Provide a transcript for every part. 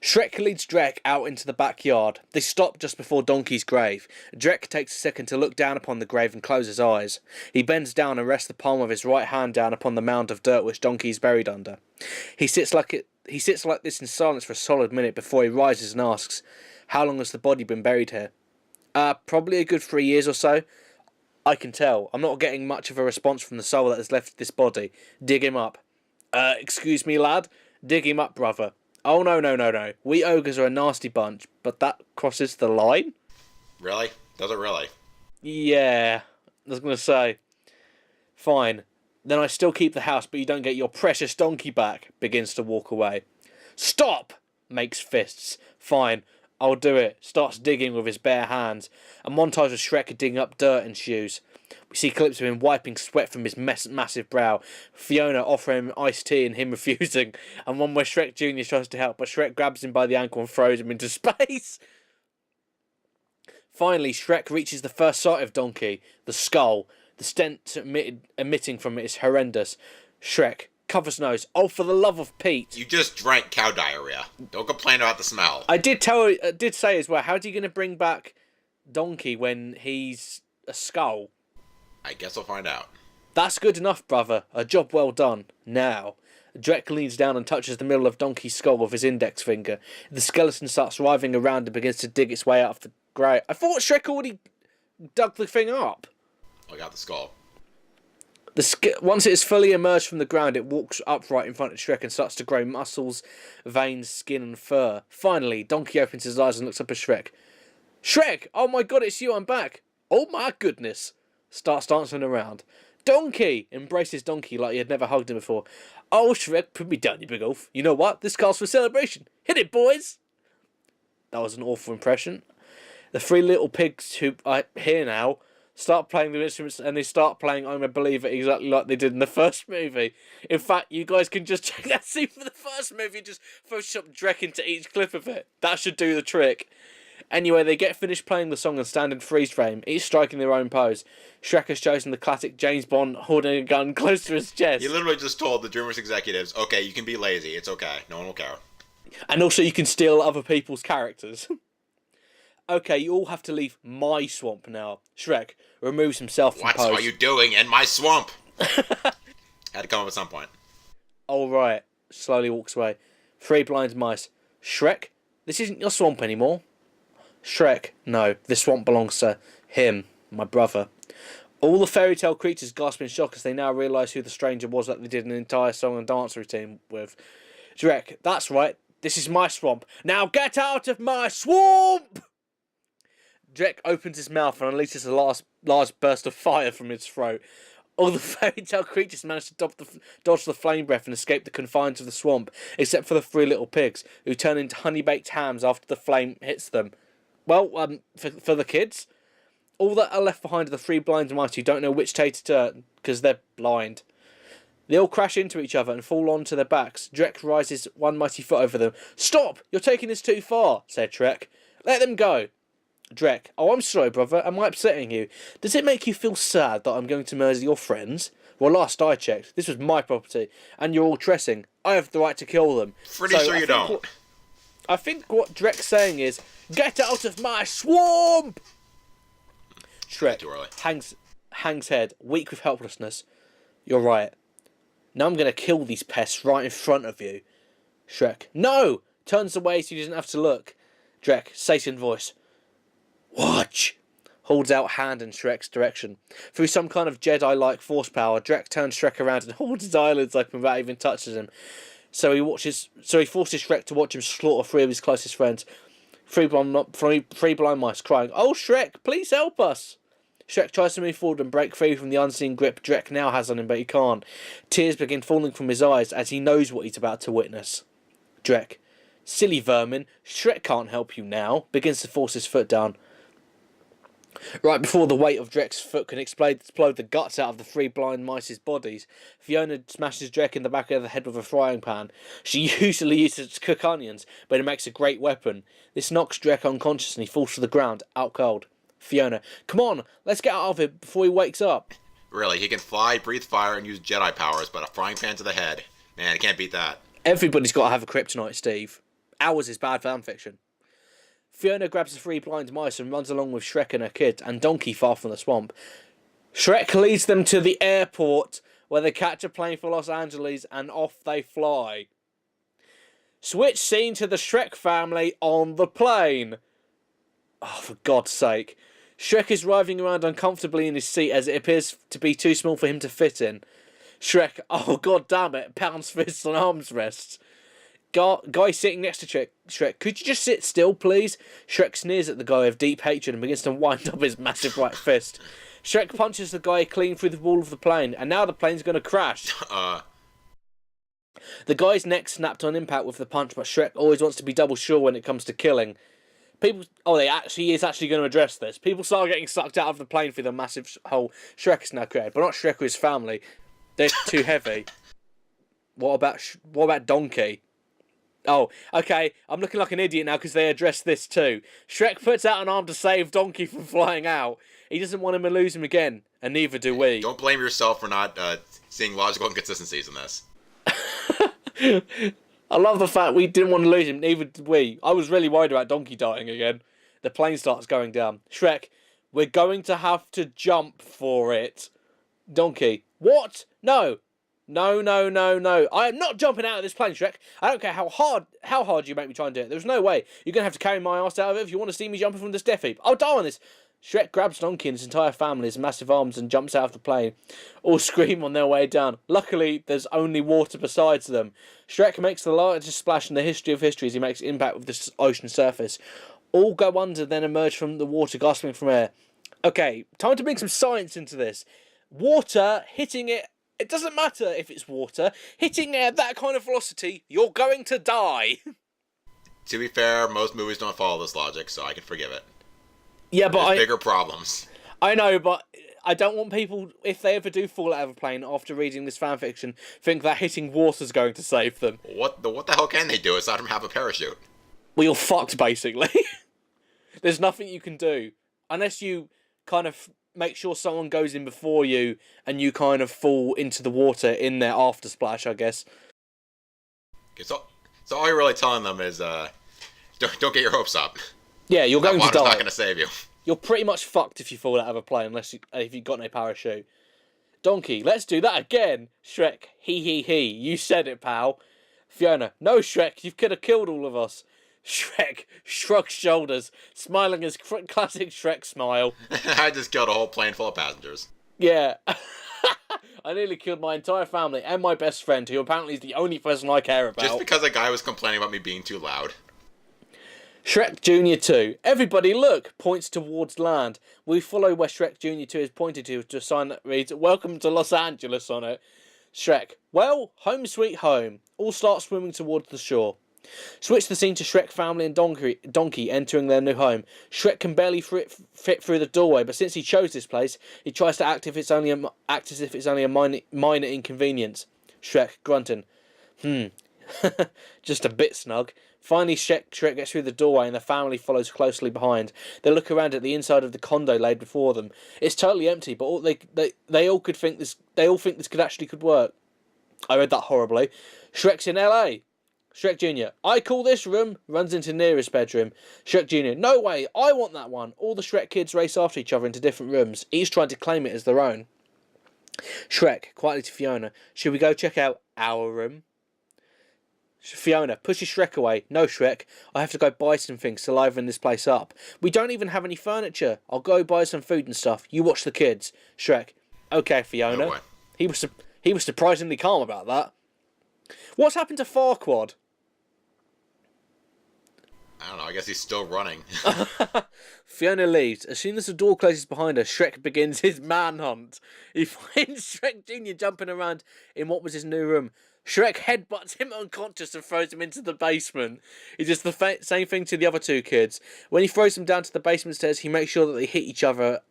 Shrek leads Drek out into the backyard. They stop just before Donkey's grave. Drek takes a second to look down upon the grave and close his eyes. He bends down and rests the palm of his right hand down upon the mound of dirt which Donkey is buried under. He sits like this in silence for a solid minute before he rises and asks, "How long has the body been buried here?" Probably a good 3 years or so. I can tell. I'm not getting much of a response from the soul that has left this body. Dig him up. Excuse me, lad? Dig him up, brother. Oh, no. We ogres are a nasty bunch, but that crosses the line? Really? Does it really? Yeah, I was going to say. Fine. Then I still keep the house, but you don't get your precious donkey back. Begins to walk away. Stop! Makes fists. Fine, I'll do it. Starts digging with his bare hands. A montage of Shrek digging up dirt ensues. We see clips of him wiping sweat from his massive brow, Fiona offering him iced tea and him refusing, and one where Shrek Jr. tries to help, but Shrek grabs him by the ankle and throws him into space. Finally, Shrek reaches the first sight of Donkey, the skull. The stench emitting from it is horrendous. Shrek covers nose. Oh, for the love of Pete! You just drank cow diarrhea. Don't complain about the smell. I did say as well, how's he going to bring back Donkey when he's a skull? I guess we'll find out. That's good enough, brother. A job well done. Now, Drek leans down and touches the middle of Donkey's skull with his index finger. The skeleton starts writhing around and begins to dig its way out of the grave. I thought Shrek already dug the thing up. I got the skull. Once it is fully emerged from the ground, it walks upright in front of Shrek and starts to grow muscles, veins, skin and fur. Finally, Donkey opens his eyes and looks up at Shrek. Shrek! Oh my god, it's you, I'm back! Oh my goodness! Starts dancing around. Donkey! Embraces Donkey like he had never hugged him before. Oh, Shrek, put me down, you big oaf. You know what? This calls for celebration. Hit it, boys! That was an awful impression. The three little pigs who are here now start playing the instruments and they start playing I'm a Believer exactly like they did in the first movie. In fact, you guys can just check that scene from the first movie and just Photoshop Drek into each clip of it. That should do the trick. Anyway, they get finished playing the song and stand in freeze frame, each striking their own pose. Shrek has chosen the classic James Bond holding a gun close to his chest. You literally just told the Dreamers executives, okay, you can be lazy, it's okay, no one will care. And also you can steal other people's characters. Okay, you all have to leave my swamp now. Shrek removes himself from pose. What are you doing in my swamp? Had to come up at some point. Alright, slowly walks away. Three blind mice. Shrek, this isn't your swamp anymore. Shrek, no, this swamp belongs to him, my brother. All the fairy tale creatures gasp in shock as they now realise who the stranger was that they did an entire song and dance routine with. Shrek, that's right, this is my swamp. Now get out of my swamp! Drek opens his mouth and unleashes a large burst of fire from his throat. All the fairy tale creatures manage to dodge the flame breath and escape the confines of the swamp, except for the three little pigs, who turn into honey-baked hams after the flame hits them. Well, for the kids, all that are left behind are the three blind mice who don't know which way to turn, because they're blind. They all crash into each other and fall onto their backs. Drek rises one mighty foot over them. Stop! You're taking this too far, said Shrek. Let them go. Drek, oh, I'm sorry, brother. Am I upsetting you? Does it make you feel sad that I'm going to murder your friends? Well, last I checked, this was my property, and you're all tresting. I have the right to kill them. Pretty sure you don't. I think what Drek's saying is, get out of my swamp! Shrek hangs head, weak with helplessness. You're right. Now I'm going to kill these pests right in front of you. Shrek, no! Turns away so he doesn't have to look. Drek, Satan voice. Watch! Holds out hand in Shrek's direction. Through some kind of Jedi-like force power, Drek turns Shrek around and holds his eyelids open without even touching him. So he forces Shrek to watch him slaughter three of his closest friends. Three blind mice crying, "Oh Shrek, please help us!" Shrek tries to move forward and break free from the unseen grip Drek now has on him, but he can't. Tears begin falling from his eyes as he knows what he's about to witness. Drek, silly vermin, Shrek can't help you now, begins to force his foot down. Right before the weight of Drek's foot can explode the guts out of the three blind mice's bodies, Fiona smashes Drek in the back of the head with a frying pan. She usually uses it to cook onions, but it makes a great weapon. This knocks Drek unconscious and he falls to the ground, out cold. Fiona, come on, let's get out of here before he wakes up. Really, he can fly, breathe fire, and use Jedi powers, but a frying pan to the head. Man, I can't beat that. Everybody's got to have a kryptonite, Steve. Ours is bad fanfiction. Fiona grabs the 3 blind mice and runs along with Shrek and her kid, and Donkey far from the swamp. Shrek leads them to the airport, where they catch a plane for Los Angeles, and off they fly. Switch scene to the Shrek family on the plane. Oh, for God's sake. Shrek is writhing around uncomfortably in his seat as it appears to be too small for him to fit in. Shrek, oh god damn it, pounds fists on arms rests. Guy sitting next to Shrek, could you just sit still, please? Shrek sneers at the guy with deep hatred and begins to wind up his massive right fist. Shrek punches the guy clean through the wall of the plane, and now the plane's going to crash. The guy's neck snapped on impact with the punch, but Shrek always wants to be double sure when it comes to killing. He is actually going to address this. People start getting sucked out of the plane through the massive hole Shrek has now created, but not Shrek or his family. They're too heavy. What about Donkey? Oh, okay, I'm looking like an idiot now because they address this too. Shrek puts out an arm to save Donkey from flying out. He doesn't want him to lose him again, and neither do we. Don't blame yourself for not seeing logical inconsistencies in this. I love the fact we didn't want to lose him, neither did we. I was really worried about Donkey dying again. The plane starts going down. Shrek, we're going to have to jump for it. Donkey, what? No. No. I am not jumping out of this plane, Shrek. I don't care how hard you make me try and do it. There's no way. You're going to have to carry my ass out of it if you want to see me jumping from this death heap. I'll die on this. Shrek grabs Donkey and his entire family, his massive arms, and jumps out of the plane. All scream on their way down. Luckily, there's only water besides them. Shrek makes the largest splash in the history of history as he makes impact with the ocean surface. All go under, then emerge from the water, gasping for air. Okay, time to bring some science into this. Water hitting it. It doesn't matter if it's water. Hitting air at that kind of velocity, you're going to die. To be fair, most movies don't follow this logic, so I can forgive it. Yeah, but There's bigger problems. I know, but I don't want people, if they ever do fall out of a plane after reading this fanfiction, think that hitting water's going to save them. What the hell can they do aside from have a parachute? Well, you're fucked, basically. There's nothing you can do. Unless you kind of make sure someone goes in before you and you kind of fall into the water in their after splash, I guess. Okay, so all you're really telling them is, don't get your hopes up. Yeah, you're going to die. Water's not going to save you. You're pretty much fucked if you fall out of a plane, if you've got no parachute. Donkey, let's do that again. Shrek, he. You said it, pal. Fiona, no, Shrek, you could have killed all of us. Shrek shrugs shoulders, smiling his classic Shrek smile. I just killed a whole plane full of passengers. Yeah. I nearly killed my entire family and my best friend, who apparently is the only person I care about. Just because a guy was complaining about me being too loud. Shrek Jr. 2. Everybody look! Points towards land. We follow where Shrek Jr. 2 is pointed to a sign that reads, Welcome to Los Angeles on it. Shrek. Well, home sweet home. All start swimming towards the shore. Switch the scene to Shrek family and Donkey entering their new home. Shrek can barely fit through the doorway, but since he chose this place, he tries to act as if it's only a minor inconvenience. Shrek grunting. Just a bit snug. Finally, Shrek gets through the doorway and the family follows closely behind. They look around at the inside of the condo laid before them. It's totally empty, but they all think this could work. I read that horribly. Shrek's in LA. Shrek Jr. I call this room. Runs into nearest bedroom. Shrek Jr. No way. I want that one. All the Shrek kids race after each other into different rooms, each trying to claim it as their own. Shrek quietly to Fiona. Should we go check out our room? Fiona pushes Shrek away. No, Shrek. I have to go buy some things to liven this place up. We don't even have any furniture. I'll go buy some food and stuff. You watch the kids. Shrek. Okay, Fiona. No way. He was surprisingly calm about that. What's happened to Farquaad? I don't know, I guess he's still running. Fiona leaves. As soon as the door closes behind her, Shrek begins his manhunt. He finds Shrek Jr. jumping around in what was his new room. Shrek headbutts him unconscious and throws him into the basement. He does the same thing to the other two kids. When he throws them down to the basement stairs, he makes sure that they hit each other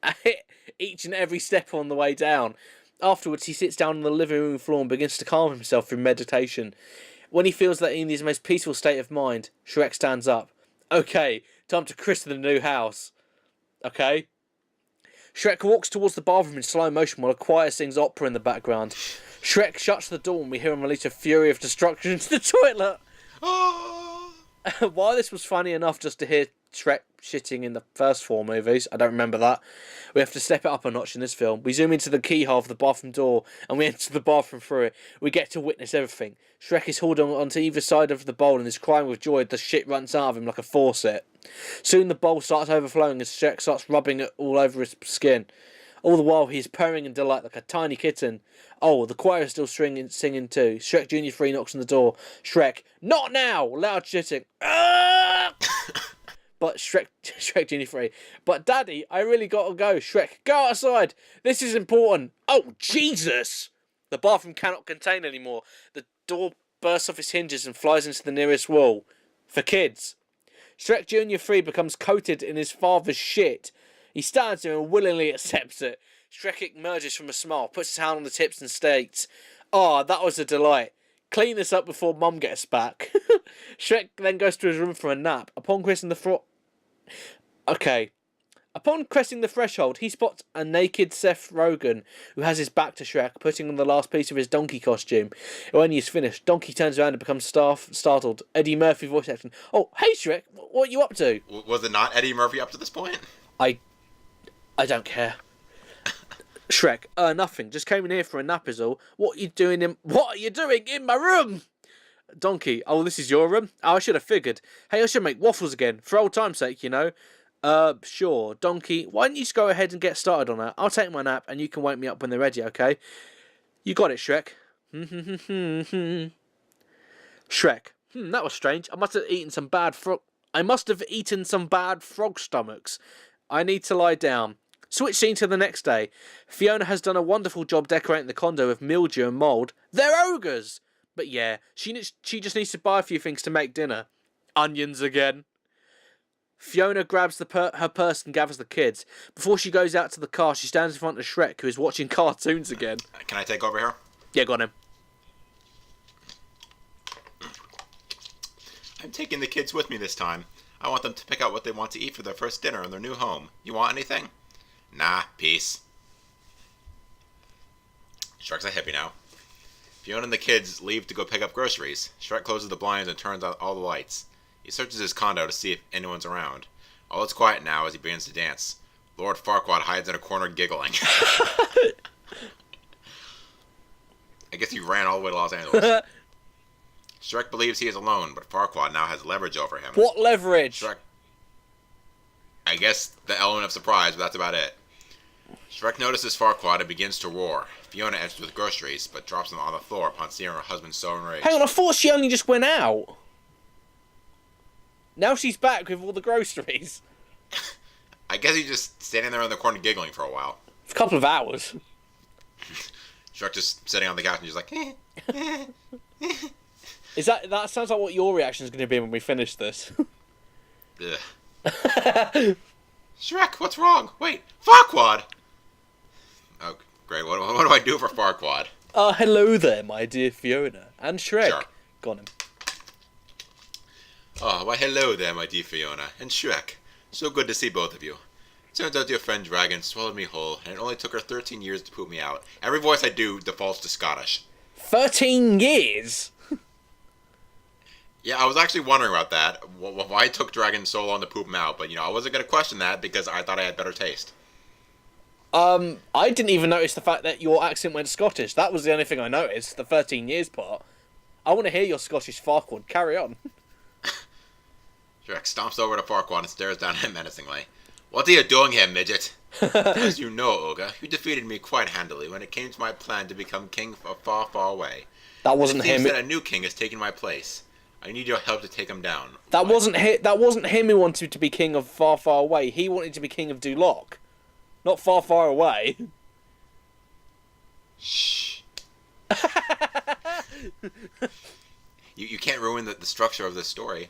each and every step on the way down. Afterwards, he sits down on the living room floor and begins to calm himself through meditation. When he feels that in his most peaceful state of mind, Shrek stands up. Okay, time to christen the new house. Okay? Shrek walks towards the bathroom in slow motion while a choir sings opera in the background. Shrek shuts the door and we hear him release a fury of destruction into the toilet. while this was funny enough just to hear Shrek shitting in the first 4 movies, I don't remember that, we have to step it up a notch in this film. We zoom into the keyhole of the bathroom door and we enter the bathroom through it. We get to witness everything. Shrek is holding onto either side of the bowl and is crying with joy. The shit runs out of him like a faucet. Soon the bowl starts overflowing as Shrek starts rubbing it all over his skin. All the while, he's purring in delight like a tiny kitten. Oh, the choir is still singing too. Shrek Jr. 3 knocks on the door. Shrek, not now! Loud shitting. But Shrek Jr. 3. But Daddy, I really gotta go. Shrek, go outside. This is important. Oh, Jesus! The bathroom cannot contain anymore. The door bursts off its hinges and flies into the nearest wall. For kids. Shrek Jr. 3 becomes coated in his father's shit. He stands there and willingly accepts it. Shrek emerges from a smile, puts his hand on the tips and states, "Ah, that was a delight. Clean this up before Mum gets back." Shrek then goes to his room for a nap. Upon crossing the threshold, he spots a naked Seth Rogen, who has his back to Shrek, putting on the last piece of his donkey costume. When he is finished, Donkey turns around and becomes startled. Eddie Murphy voice acting. "Oh, hey Shrek, what are you up to?" Was it not Eddie Murphy up to this point? I don't care. Shrek, nothing. Just came in here for a nap is all. What are you doing in my room? Donkey, oh, this is your room? Oh, I should have figured. Hey, I should make waffles again, for old time's sake, you know. Sure. Donkey, why don't you just go ahead and get started on that? I'll take my nap, and you can wake me up when they're ready, okay? You got it, Shrek. Shrek, that was strange. I must have eaten some bad frog stomachs. I need to lie down. Switch scene to the next day. Fiona has done a wonderful job decorating the condo with mildew and mould. They're ogres! But yeah, she just needs to buy a few things to make dinner. Onions again. Fiona grabs her purse and gathers the kids. Before she goes out to the car, she stands in front of Shrek, who is watching cartoons again. Can I take over here? Yeah, go on him. I'm taking the kids with me this time. I want them to pick out what they want to eat for their first dinner in their new home. You want anything? Nah, peace. Shrek's a hippie now. Fiona and the kids leave to go pick up groceries. Shrek closes the blinds and turns on all the lights. He searches his condo to see if anyone's around. All is quiet now as he begins to dance. Lord Farquaad hides in a corner giggling. I guess he ran all the way to Los Angeles. Shrek believes he is alone, but Farquaad now has leverage over him. What leverage? Shrek... I guess the element of surprise, but that's about it. Shrek notices Farquaad and begins to roar. Fiona enters with groceries, but drops them on the floor upon seeing her husband so enraged. Hang on, I thought she only just went out. Now she's back with all the groceries. I guess he's just standing there in the corner giggling for a while. For a couple of hours. Shrek just sitting on the couch and just like... Is that sounds like what your reaction is going to be when we finish this. Shrek, what's wrong? Wait, Farquaad! Oh, great. What do I do for Farquaad? Hello there, my dear Fiona. And Shrek. Sure. Got him. Oh, why hello there, my dear Fiona. And Shrek. So good to see both of you. Turns out your friend Dragon swallowed me whole, and it only took her 13 years to poop me out. Every voice I do defaults to Scottish. 13 years? Yeah, I was actually wondering about that. Why it took Dragon so long to poop him out, but I wasn't going to question that because I thought I had better taste. I didn't even notice the fact that your accent went Scottish. That was the only thing I noticed, the 13 years part. I want to hear your Scottish Farquaad. Carry on. Shrek stomps over to Farquaad and stares down at him menacingly. What are you doing here, midget? As you know, Ogre, you defeated me quite handily when it came to my plan to become king of far, far away. That wasn't him. It seems that a new king has taken my place. I need your help to take him down. That wasn't him who wanted to be king of far, far away. He wanted to be king of Duloc. Not far, far away. Shh. You can't ruin the structure of this story.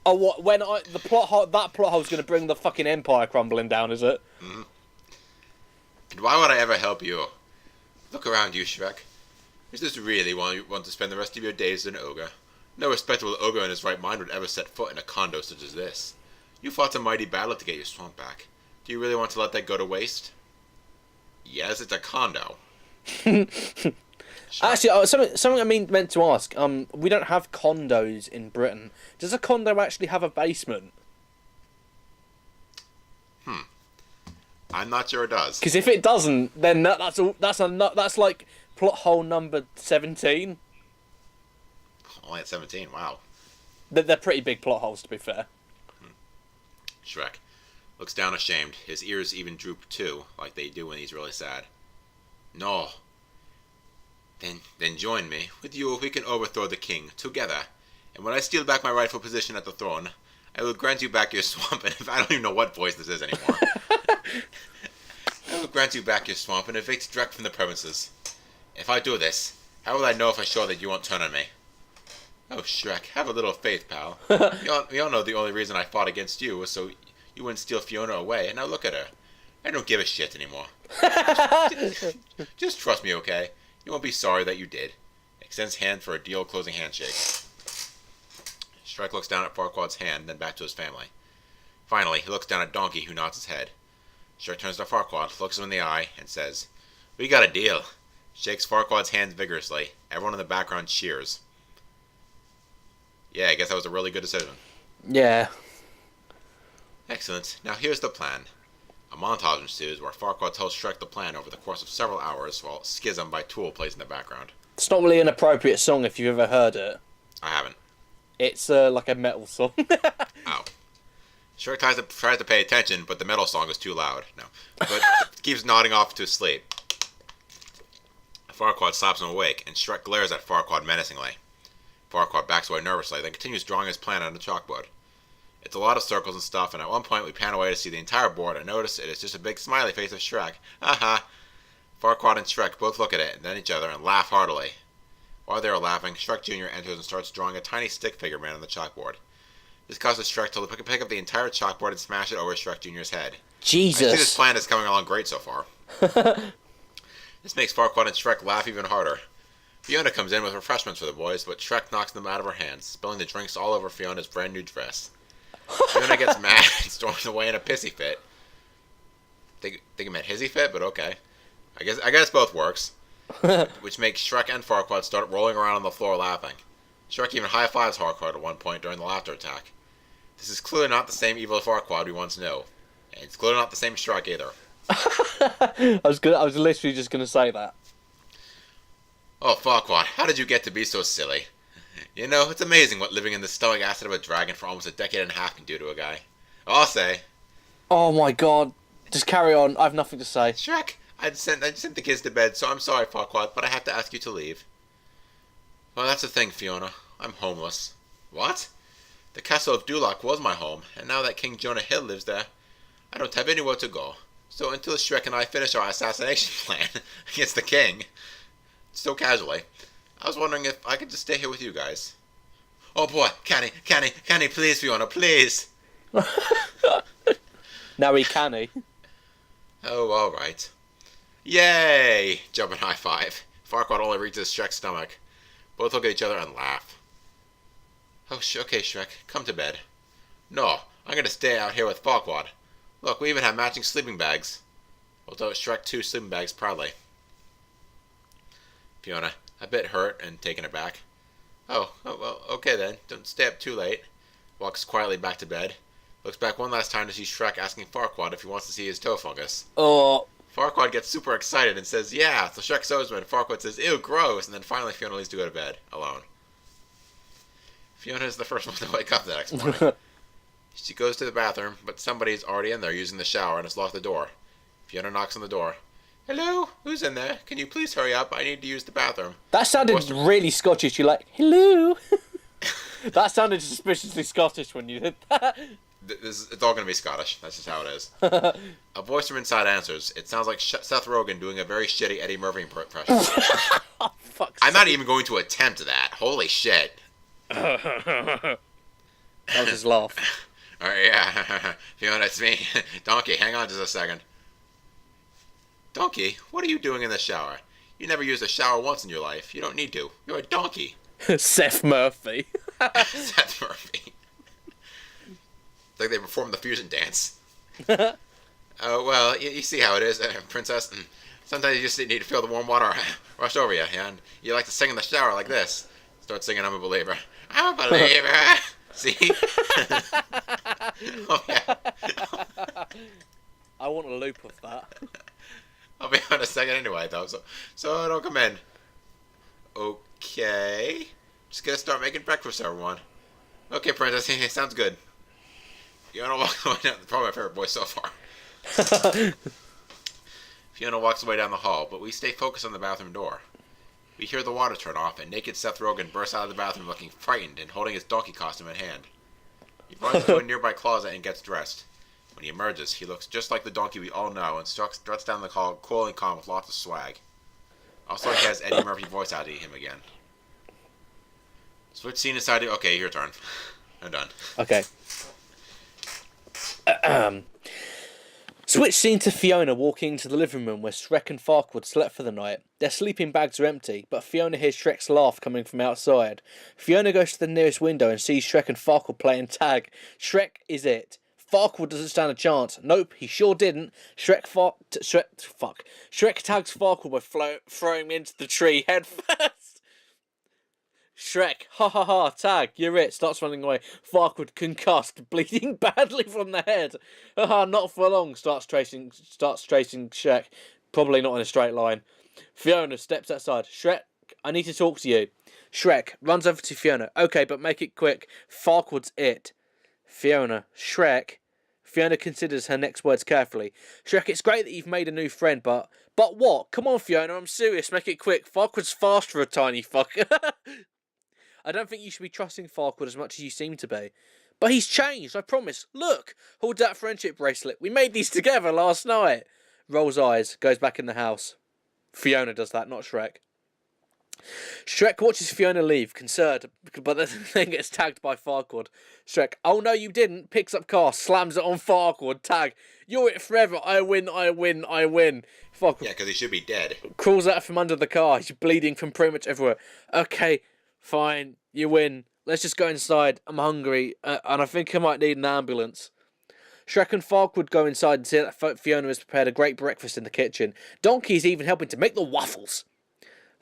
Oh, what? That plot hole is going to bring the fucking empire crumbling down, is it? Mm-hmm. And why would I ever help you? Look around you, Shrek. Is this really why you want to spend the rest of your days as an ogre? No respectable ogre in his right mind would ever set foot in a condo such as this. You fought a mighty battle to get your swamp back. Do you really want to let that go to waste? Yes, it's a condo. Actually, something meant to ask. We don't have condos in Britain. Does a condo actually have a basement? I'm not sure it does. Because if it doesn't, then that's like plot hole number 17. Only at 17. Wow. They're pretty big plot holes, to be fair. Shrek looks down ashamed. His ears even droop too, like they do when he's really sad. No. Then join me. With you, we can overthrow the king together. And when I steal back my rightful position at the throne, I will grant you back your swamp. And I don't even know what voice this is anymore. I will grant you back your swamp and evict Shrek from the premises. If I do this, how will I know for sure that you won't turn on me? Oh, Shrek, have a little faith, pal. We all know the only reason I fought against you was so you wouldn't steal Fiona away, and now look at her. I don't give a shit anymore. Just trust me, okay? You won't be sorry that you did. Extends hand for a deal-closing handshake. Shrek looks down at Farquaad's hand, then back to his family. Finally, he looks down at Donkey, who nods his head. Shrek turns to Farquaad, looks him in the eye, and says, "We got a deal." Shakes Farquaad's hand vigorously. Everyone in the background cheers. Yeah, I guess that was a really good decision. Yeah. Excellent. Now here's the plan. A montage ensues where Farquaad tells Shrek the plan over the course of several hours while Schism by Tool plays in the background. It's not really an appropriate song if you've ever heard it. I haven't. It's like a metal song. Oh. Shrek tries to pay attention, but the metal song is too loud. No. But keeps nodding off to sleep. Farquaad slaps him awake, and Shrek glares at Farquaad menacingly. Farquaad backs away nervously, then continues drawing his plan on the chalkboard. It's a lot of circles and stuff, and at one point we pan away to see the entire board and notice it is just a big smiley face of Shrek. Haha. Farquaad and Shrek both look at it and then each other and laugh heartily. While they are laughing, Shrek Jr. enters and starts drawing a tiny stick figure man on the chalkboard. This causes Shrek to pick up the entire chalkboard and smash it over Shrek Jr.'s head. Jesus. I see this plan is coming along great so far. This makes Farquaad and Shrek laugh even harder. Fiona comes in with refreshments for the boys, but Shrek knocks them out of her hands, spilling the drinks all over Fiona's brand new dress. Fiona gets mad and storms away in a pissy fit. Think it meant hissy fit, but okay. I guess both works. Which makes Shrek and Farquaad start rolling around on the floor laughing. Shrek even high-fives Farquaad at one point during the laughter attack. This is clearly not the same evil Farquaad we once knew. And it's clearly not the same Shrek either. I was literally just gonna say that. Oh, Farquaad, how did you get to be so silly? You know, it's amazing what living in the stomach acid of a dragon for almost a decade and a half can do to a guy. I'll say. Oh my god. Just carry on. I have nothing to say. Shrek, I sent the kids to bed, so I'm sorry, Farquaad, but I have to ask you to leave. Well, that's the thing, Fiona. I'm homeless. What? The castle of Duloc was my home, and now that King Jonah Hill lives there, I don't have anywhere to go. So until Shrek and I finish our assassination plan against the king, so casually, I was wondering if I could just stay here with you guys. Oh boy, Canny, please, Fiona, please. Now he canny. Oh, alright. Yay! Jumping high five. Farquaad only reaches Shrek's stomach. Both look at each other and laugh. Oh, okay, Shrek, come to bed. No, I'm gonna stay out here with Farquaad. Look, we even have matching sleeping bags. Although Shrek 2 sleeping bags proudly. Fiona, a bit hurt and taken aback. Oh, well, okay then. Don't stay up too late. Walks quietly back to bed. Looks back one last time to see Shrek asking Farquaad if he wants to see his toe fungus. Oh. Farquaad gets super excited and says, yeah. So Shrek shows him and Farquaad says, ew, gross. And then finally Fiona leaves to go to bed, alone. Fiona is the first one to wake up the next morning. She goes to the bathroom, but somebody's already in there using the shower and has locked the door. Fiona knocks on the door. Hello? Who's in there? Can you please hurry up? I need to use the bathroom. That sounded really Scottish. You're like, hello? That sounded suspiciously Scottish when you did that. It's all going to be Scottish. That's just how it is. A voice from inside answers. It sounds like Seth Rogen doing a very shitty Eddie Murphy impression. Oh, fuck's I'm not even going to attempt that. Holy shit. That was his laugh. Alright, yeah. Fiona, it's me. Donkey, hang on just a second. Donkey, what are you doing in the shower? You never used a shower once in your life. You don't need to. You're a donkey. Seth Murphy. Seth Murphy. It's like they performed the fusion dance. Oh, well, you see how it is, princess. Sometimes you just need to feel the warm water rush over you, and you like to sing in the shower like this. Start singing I'm a believer. I'm a believer. See? Oh, yeah. I want a loop of that. I'll be on a second anyway, though, so don't come in. Okay. Just gonna start making breakfast, everyone. Okay, Princess, sounds good. Fiona walks away down. Probably my favorite voice so far. Fiona walks away down the hall, but we stay focused on the bathroom door. We hear the water turn off, and naked Seth Rogen bursts out of the bathroom looking frightened and holding his donkey costume in hand. He runs to a nearby closet and gets dressed. When he emerges, he looks just like the donkey we all know and struts down the hall, cool and calm with lots of swag. Also, he has Eddie Murphy voice out at him again. Switch scene inside. Okay, your turn. I'm done. Okay. Switch scene to Fiona walking into the living room where Shrek and Farquaad slept for the night. Their sleeping bags are empty, but Fiona hears Shrek's laugh coming from outside. Fiona goes to the nearest window and sees Shrek and Farquaad playing tag. Shrek is it. Farquaad doesn't stand a chance. Nope, he sure didn't. Shrek tags Farquaad by throwing him into the tree head first. Shrek, ha ha ha, tag, you're it, starts running away. Farquaad concussed, bleeding badly from the head. Haha, not for long, starts tracing Shrek. Probably not in a straight line. Fiona steps outside. Shrek, I need to talk to you. Shrek runs over to Fiona. Okay, but make it quick. Farquaad's it. Fiona, Shrek. Fiona considers her next words carefully. Shrek, it's great that you've made a new friend, but what? Come on, Fiona, I'm serious. Make it quick. Farquaad's fast for a tiny fucker. I don't think you should be trusting Farquaad as much as you seem to be. But he's changed, I promise. Look, hold that friendship bracelet. We made these together last night. Rolls eyes, goes back in the house. Fiona does that, not Shrek. Shrek watches Fiona leave, concerned, but then gets tagged by Farquaad. Shrek, oh no you didn't, picks up car, slams it on Farquaad, tag, you're it forever, I win. Farquaad, Yeah, because he should be dead. Crawls out from under the car, he's bleeding from pretty much everywhere. Okay, fine, you win. Let's just go inside. I'm hungry, and I think I might need an ambulance. Shrek and Farquaad go inside and see that Fiona has prepared a great breakfast in the kitchen. Donkey's even helping to make the waffles.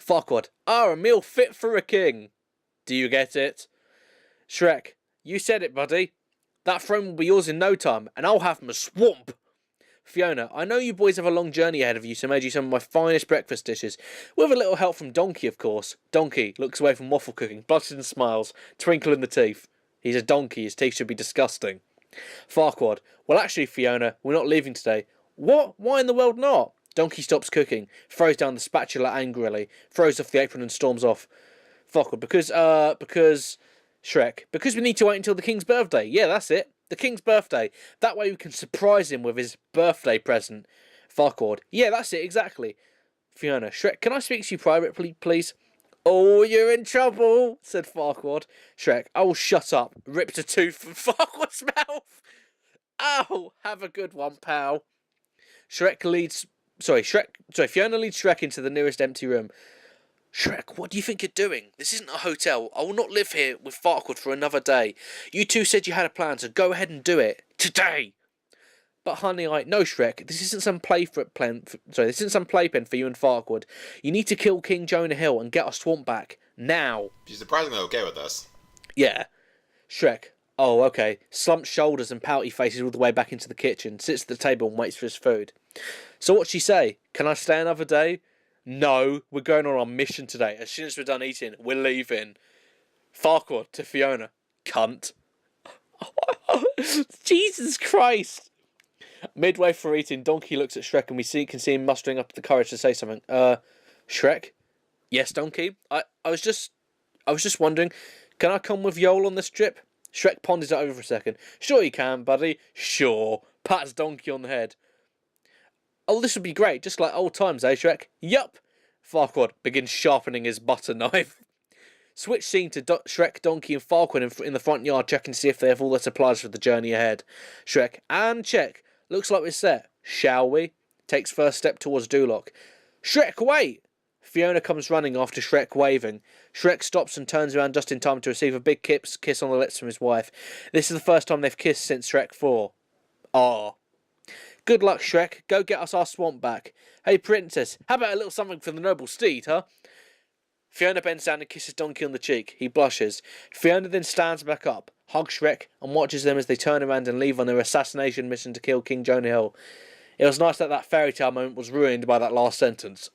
Farquaad, a meal fit for a king. Do you get it? Shrek, you said it, buddy. That throne will be yours in no time, and I'll have my swamp. Fiona, I know you boys have a long journey ahead of you, so I made you some of my finest breakfast dishes. With a little help from Donkey, of course. Donkey looks away from waffle cooking, blushes and smiles, twinkle in the teeth. He's a donkey, his teeth should be disgusting. Farquaad, well actually, Fiona, we're not leaving today. What? Why in the world not? Donkey stops cooking, throws down the spatula angrily, throws off the apron and storms off. Farquaad, because... Shrek, because we need to wait until the king's birthday. Yeah, that's it. The king's birthday. That way we can surprise him with his birthday present. Farquaad, yeah, that's it, exactly. Fiona, Shrek, can I speak to you privately, please? Oh, you're in trouble, said Farquaad. Shrek, oh, shut up. Ripped a tooth from Farquaad's mouth. Ow, have a good one, pal. Fiona leads Shrek into the nearest empty room. Shrek, what do you think you're doing? This isn't a hotel. I will not live here with Farquaad for another day. You two said you had a plan, so go ahead and do it. Today! But honey, no, Shrek, this isn't some playpen for you and Farquaad. You need to kill King Jonah Hill and get our swamp back. Now. She's surprisingly okay with us. Yeah. Shrek, oh, okay. Slumps shoulders and pouty faces all the way back into the kitchen, sits at the table and waits for his food. So what'd she say? Can I stay another day? No, we're going on our mission today. As soon as we're done eating, we're leaving. Farquaad to Fiona. Cunt. Jesus Christ. Midway through eating, Donkey looks at Shrek and we can see him mustering up the courage to say something. Shrek? Yes, Donkey? I was just wondering, can I come with Yol on this trip? Shrek ponders it over for a second. Sure you can, buddy. Sure. Pats Donkey on the head. Oh, this would be great, just like old times, eh, Shrek? Yup! Farquaad begins sharpening his butter knife. Switch scene to Shrek, Donkey and Farquaad in the front yard, checking to see if they have all their supplies for the journey ahead. Shrek, and check. Looks like we're set. Shall we? Takes first step towards Duloc. Shrek, wait! Fiona comes running after Shrek, waving. Shrek stops and turns around just in time to receive a big kiss on the lips from his wife. This is the first time they've kissed since Shrek 4. Ah. Good luck, Shrek. Go get us our swamp back. Hey, princess, how about a little something for the noble steed, huh? Fiona bends down and kisses Donkey on the cheek. He blushes. Fiona then stands back up, hugs Shrek, and watches them as they turn around and leave on their assassination mission to kill King Jonah Hill. It was nice that that fairy tale moment was ruined by that last sentence.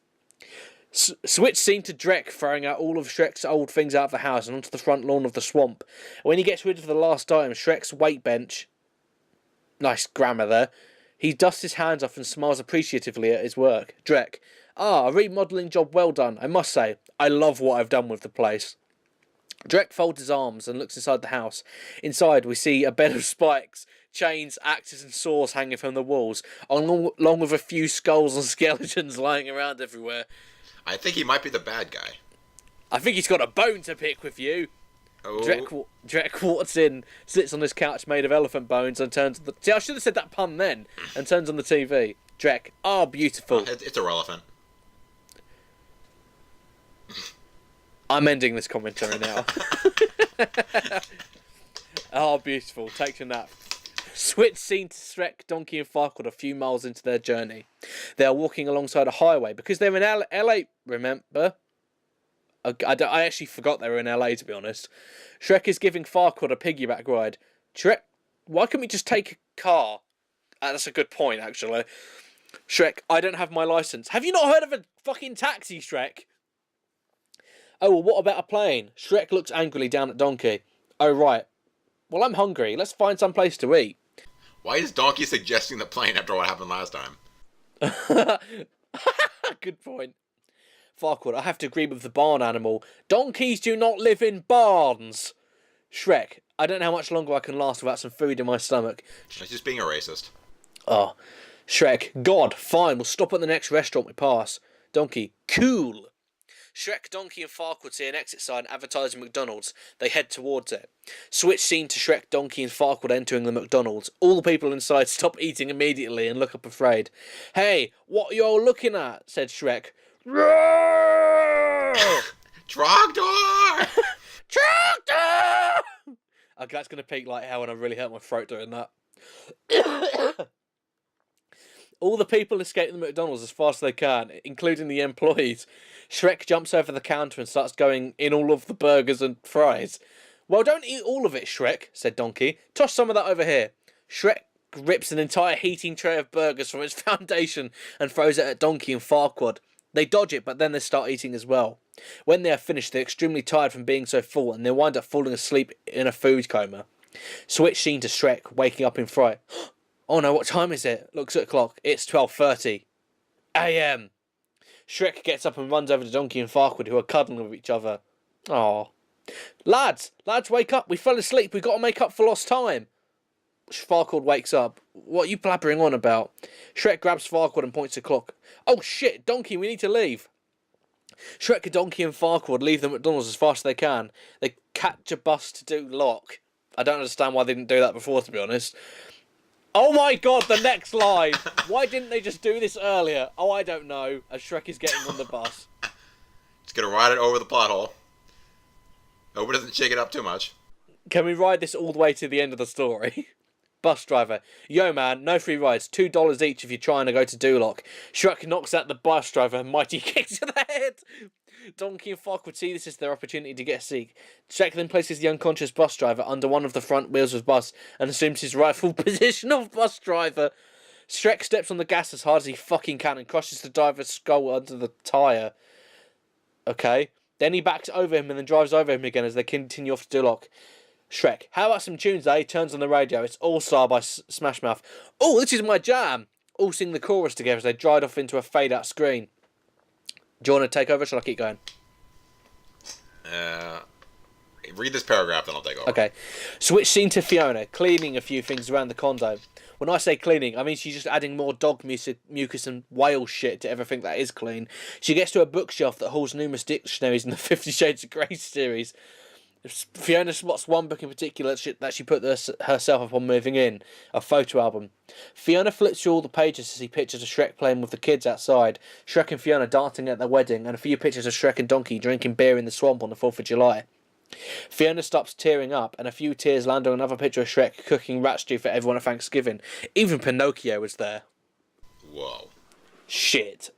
Switch scene to Drek throwing out all of Shrek's old things out of the house and onto the front lawn of the swamp. When he gets rid of the last item, Shrek's weight bench... Nice grammar there. He dusts his hands off and smiles appreciatively at his work. Drek. A remodelling job well done, I must say. I love what I've done with the place. Drek folds his arms and looks inside the house. Inside we see a bed of spikes, chains, axes and saws hanging from the walls, along with a few skulls and skeletons lying around everywhere. I think he might be the bad guy. I think he's got a bone to pick with you. Oh. Drek walks in, sits on his couch made of elephant bones, and turns... See, I should have said that pun then. And turns on the TV. Drek. Beautiful. It's irrelevant. I'm ending this commentary now. Beautiful. Takes a nap. Switch scene to Shrek, Donkey and Farquaad a few miles into their journey. They are walking alongside a highway because they're in LA, remember? I actually forgot they were in LA, to be honest. Shrek is giving Farquaad a piggyback ride. Shrek, why can't we just take a car? That's a good point, actually. Shrek, I don't have my license. Have you not heard of a fucking taxi, Shrek? Oh, well, what about a plane? Shrek looks angrily down at Donkey. Oh, right. Well, I'm hungry. Let's find some place to eat. Why is Donkey suggesting the plane after what happened last time? Good point. Farquaad, I have to agree with the barn animal. Donkeys do not live in barns. Shrek, I don't know how much longer I can last without some food in my stomach. She's just being a racist. Shrek, God, fine, we'll stop at the next restaurant we pass. Donkey, cool. Shrek, Donkey and Farquaad see an exit sign advertising McDonald's. They head towards it. Switch scene to Shrek, Donkey and Farquaad entering the McDonald's. All the people inside stop eating immediately and look up afraid. Hey, what are you all looking at? Said Shrek. Trogdor! Trogdor! Okay, that's going to peak like hell and I really hurt my throat doing that. All the people escape the McDonald's as fast as they can, including the employees. Shrek jumps over the counter and starts going in all of the burgers and fries. Well, don't eat all of it, Shrek, said Donkey. Toss some of that over here. Shrek rips an entire heating tray of burgers from its foundation and throws it at Donkey and Farquaad. They dodge it, but then they start eating as well. When they are finished, they're extremely tired from being so full, and they wind up falling asleep in a food coma. Switch scene to Shrek, waking up in fright. Oh no, what time is it? Looks at the clock. It's 12:30 a.m. Shrek gets up and runs over to Donkey and Farquaad, who are cuddling with each other. Aww. Lads, wake up. We fell asleep. We've got to make up for lost time. Farquaad wakes up. What are you blabbering on about? Shrek grabs Farquaad and points to the clock. Oh shit, Donkey, we need to leave. Shrek, Donkey and Farquaad leave the McDonald's as fast as they can. They catch a bus to do lock. I don't understand why they didn't do that before, to be honest. Oh my god, the next line! Why didn't they just do this earlier? Oh, I don't know. As Shrek is getting on the bus. Just gonna ride it over the pothole. Hope it doesn't shake it up too much. Can we ride this all the way to the end of the story? Bus driver. Yo man, no free rides. $2 each if you're trying to go to Duloc. Shrek knocks out the bus driver and mighty kicks to the head. Donkey and Farquaad see this as their opportunity to get a seat. Shrek then places the unconscious bus driver under one of the front wheels of the bus and assumes his rightful position of bus driver. Shrek steps on the gas as hard as he fucking can and crushes the driver's skull under the tyre. Okay. Then he backs over him and then drives over him again as they continue off to Duloc. Shrek, how about some tunes, eh? Turns on the radio. It's All Star by Smash Mouth. Oh, this is my jam! All sing the chorus together as they drive off into a fade-out screen. Do you want to take over, or shall I keep going? Read this paragraph, then I'll take over. Okay. Switch scene to Fiona, cleaning a few things around the condo. When I say cleaning, I mean she's just adding more dog mucus and whale shit to everything that is clean. She gets to a bookshelf that holds numerous dictionaries in the 50 Shades of Grey series. Fiona spots one book in particular that she put herself upon moving in, a photo album. Fiona flips through all the pages to see pictures of Shrek playing with the kids outside, Shrek and Fiona dancing at their wedding, and a few pictures of Shrek and Donkey drinking beer in the swamp on the 4th of July. Fiona stops tearing up, and a few tears land on another picture of Shrek cooking rat stew for everyone at Thanksgiving. Even Pinocchio was there. Whoa. Shit.